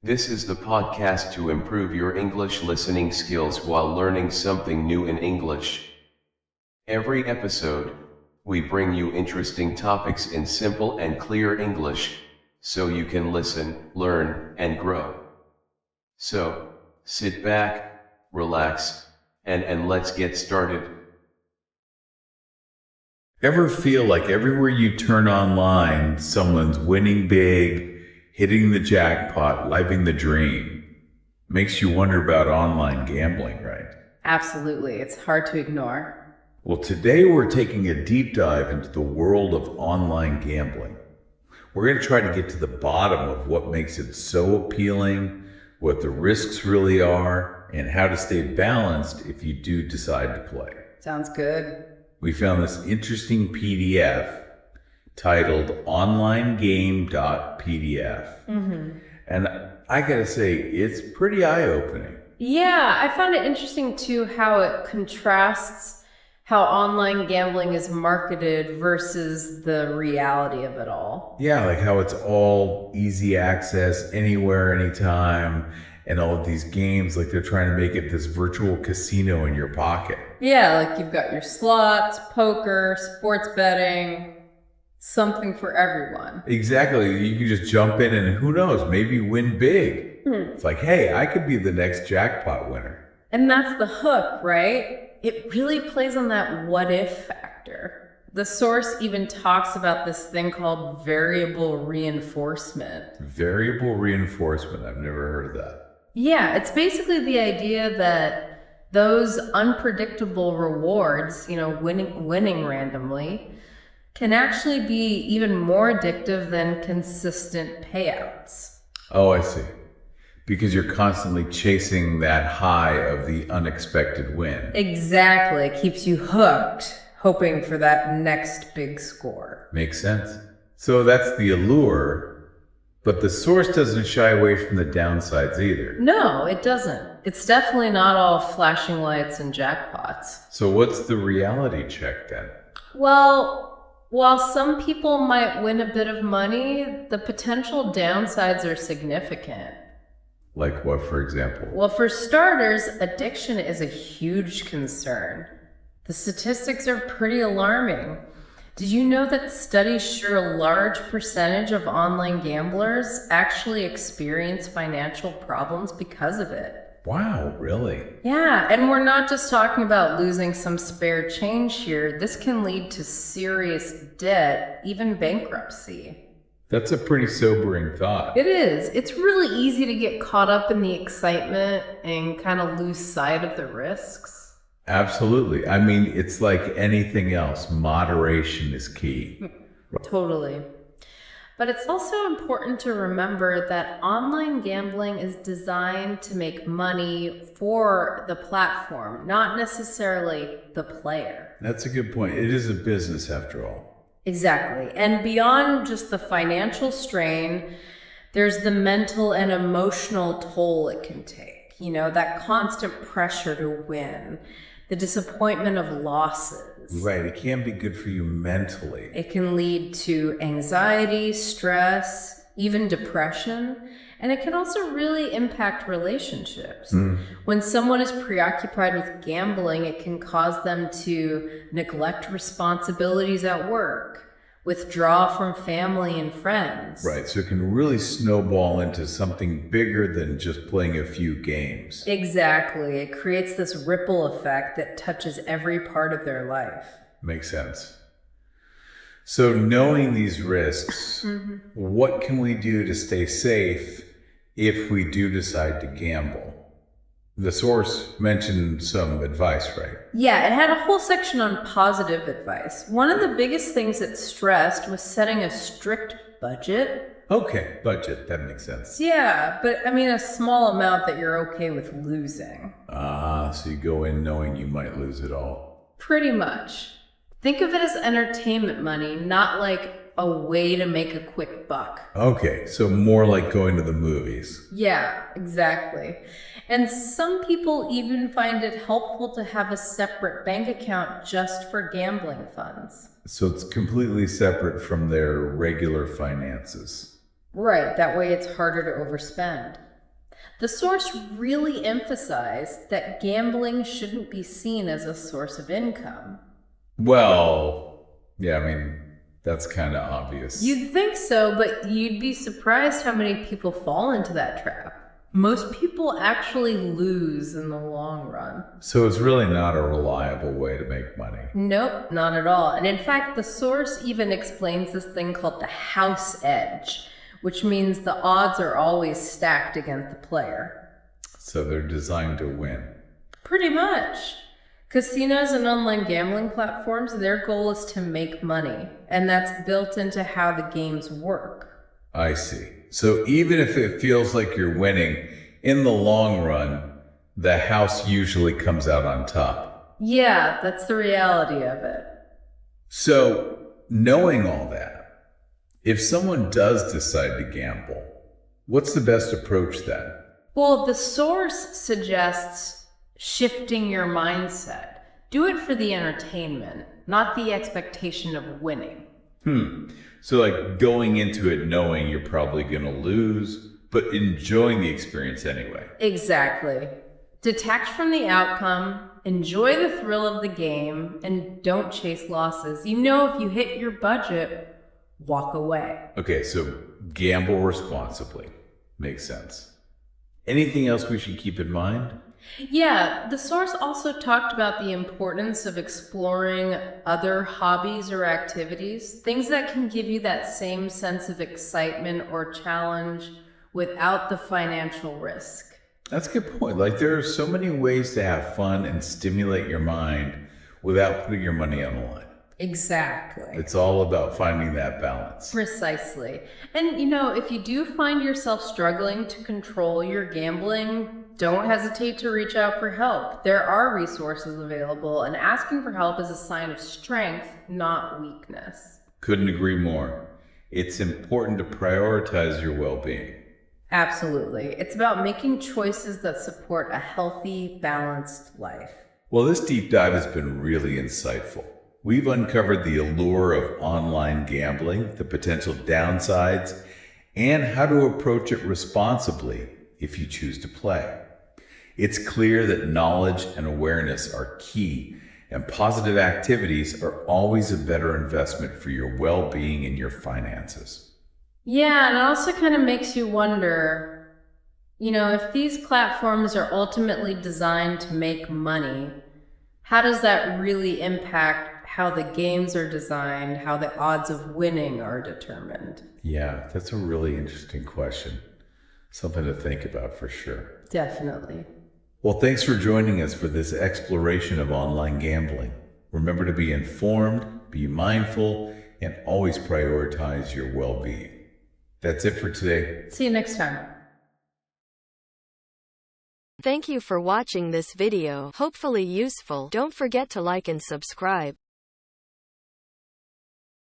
This is the podcast to improve your English listening skills while learning something new in English. Every episode, we bring you interesting topics in simple and clear English, so you can listen, learn, and grow. So, sit back, relax, and let's get started. Ever feel like everywhere you turn online, someone's winning big, hitting the jackpot, living the dream? Makes you wonder about online gambling, right? Absolutely. It's hard to ignore. Well, today we're taking a deep dive into the world of online gambling. We're going to try to get to the bottom of what makes it so appealing, what the risks really are, and how to stay balanced if you do decide to play. Sounds good. We found this interesting PDF titled onlinegame.pdf. And I gotta say, it's pretty eye-opening. Yeah, I found it interesting too how it contrasts how online gambling is marketed versus the reality of it all. Yeah, like how it's all easy access, anywhere, anytime, and all of these games, like they're trying to make it this virtual casino in your pocket. Yeah, like you've got your slots, poker, sports betting, something for everyone. Exactly. You can just jump in and who knows, maybe win big. It's like, hey, I could be the next jackpot winner. And that's the hook, right? It really plays on that what if factor. The source even talks about this thing called variable reinforcement. Variable reinforcement. I've never heard of that. Yeah, it's basically the idea that those unpredictable rewards, winning randomly, can actually be even more addictive than consistent payouts. Oh, I see. Because you're constantly chasing that high of the unexpected win. Exactly. It keeps you hooked, hoping for that next big score. Makes sense. So that's the allure, but the source doesn't shy away from the downsides either. No, it doesn't. It's definitely not all flashing lights and jackpots. So what's the reality check then? Well, while some people might win a bit of money, the potential downsides are significant. Like what, for example? Well, for starters, addiction is a huge concern. The statistics are pretty alarming. Did you know that studies show a large percentage of online gamblers actually experience financial problems because of it? Wow, really? Yeah, and we're not just talking about losing some spare change here. This can lead to serious debt, even bankruptcy. That's a pretty sobering thought. It is. It's really easy to get caught up in the excitement and kind of lose sight of the risks. Absolutely. I mean, it's like anything else. Moderation is key. Totally. But it's also important to remember that online gambling is designed to make money for the platform, not necessarily the player. That's a good point. It is a business after all. Exactly. And beyond just the financial strain, there's the mental and emotional toll it can take. That constant pressure to win, the disappointment of losses. Right. It can be good for you mentally. It can lead to anxiety, stress, even depression, and it can also really impact relationships. When someone is preoccupied with gambling, it can cause them to neglect responsibilities at work, withdraw from family and friends. Right, so it can really snowball into something bigger than just playing a few games. Exactly. It creates this ripple effect that touches every part of their life. Makes sense. So knowing these risks, what can we do to stay safe if we do decide to gamble? The source mentioned some advice, right? Yeah, it had a whole section on positive advice. One of the biggest things it stressed was setting a strict budget. Okay, budget, that makes sense. Yeah, but a small amount that you're okay with losing. So you go in knowing you might lose it all. Pretty much. Think of it as entertainment money, not like a way to make a quick buck. Okay, so more like going to the movies. Yeah, exactly. And some people even find it helpful to have a separate bank account just for gambling funds. So it's completely separate from their regular finances. Right, that way it's harder to overspend. The source really emphasized that gambling shouldn't be seen as a source of income. Well, yeah, I mean, that's kind of obvious. You'd think so, but you'd be surprised how many people fall into that trap. Most people actually lose in the long run. So it's really not a reliable way to make money. Nope, not at all. And in fact, the source even explains this thing called the house edge, which means the odds are always stacked against the player. So they're designed to win. Pretty much. Casinos and online gambling platforms, their goal is to make money, and that's built into how the games work. I see. So even if it feels like you're winning, in the long run, the house usually comes out on top. Yeah, that's the reality of it. So knowing all that, if someone does decide to gamble, what's the best approach then? Well, the source suggests shifting your mindset. Do it for the entertainment, not the expectation of winning. So like going into it knowing you're probably going to lose, but enjoying the experience anyway. Exactly. Detach from the outcome, enjoy the thrill of the game, and don't chase losses. You know, if you hit your budget, walk away. Okay, so gamble responsibly. Makes sense. Anything else we should keep in mind? Yeah, the source also talked about the importance of exploring other hobbies or activities, things that can give you that same sense of excitement or challenge without the financial risk. That's a good point. Like there are so many ways to have fun and stimulate your mind without putting your money on the line. Exactly. It's all about finding that balance. Precisely. And you know, if you do find yourself struggling to control your gambling, don't hesitate to reach out for help. There are resources available, and asking for help is a sign of strength, not weakness. Couldn't agree more. It's important to prioritize your well-being. Absolutely. It's about making choices that support a healthy, balanced life. Well, this deep dive has been really insightful. We've uncovered the allure of online gambling, the potential downsides, and how to approach it responsibly if you choose to play. It's clear that knowledge and awareness are key, and positive activities are always a better investment for your well-being and your finances. Yeah, and it also kind of makes you wonder, you know, if these platforms are ultimately designed to make money, how does that really impact how the games are designed, how the odds of winning are determined? Yeah, that's a really interesting question. Something to think about for sure. Definitely. Well, thanks for joining us for this exploration of online gambling. Remember to be informed, be mindful, and always prioritize your well-being. That's it for today. See you next time. Thank you for watching this video. Hopefully useful. Don't forget to like and subscribe.